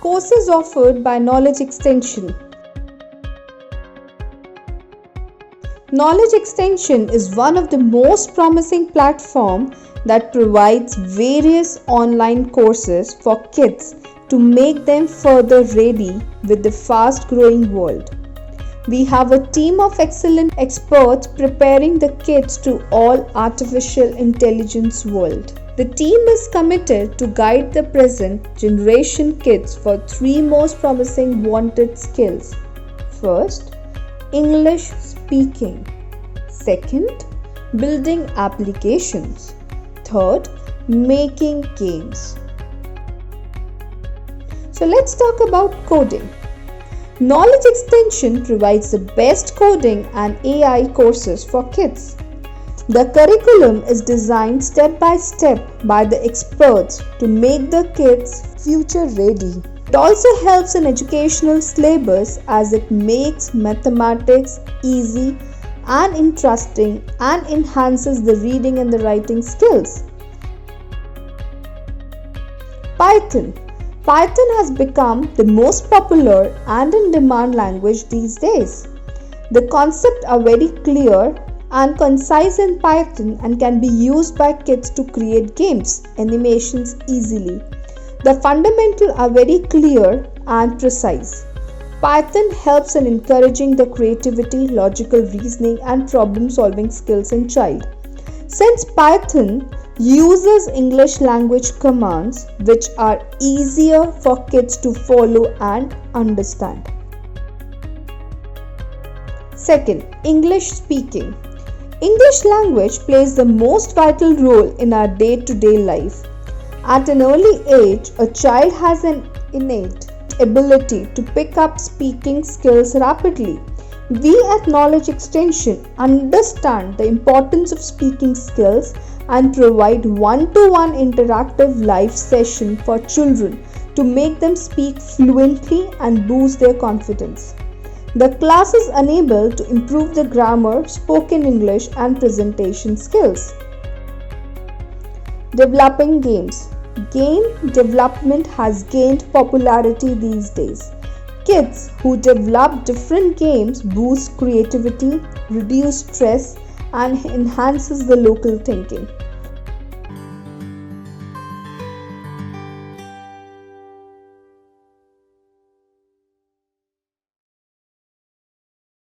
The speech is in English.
Courses offered by Knowledge Extension. Knowledge Extension is one of the most promising platforms that provides various online courses for kids to make them further ready with the fast growing world. We have a team of excellent experts preparing the kids to all artificial intelligence world. The team is committed to guide the present generation kids for three most promising wanted skills. First, English speaking. Second, building applications. Third, making games. So let's talk about coding. Knowledge Extension provides the best coding and AI courses for kids. The curriculum is designed step by step by the experts to make the kids future ready. It also helps in educational syllabus as it makes mathematics easy and interesting and enhances the reading and the writing skills. Python has become the most popular and in-demand language these days. The concepts are very clear and concise in Python and can be used by kids to create games, animations easily. The fundamentals are very clear and precise. Python helps in encouraging the creativity, logical reasoning, and problem-solving skills in child. Since Python uses English language commands which are easier for kids to follow and understand. Second, English speaking. English language plays the most vital role in our day-to-day life. At an early age, a child has an innate ability to pick up speaking skills rapidly. We at Knowledge Extension understand the importance of speaking skills and provide one-to-one interactive live session for children to make them speak fluently and boost their confidence. The classes enable to improve the grammar, spoken English and presentation skills. Developing games. Game development has gained popularity these days. Kids who develop different games boost creativity, reduce stress and enhances the local thinking.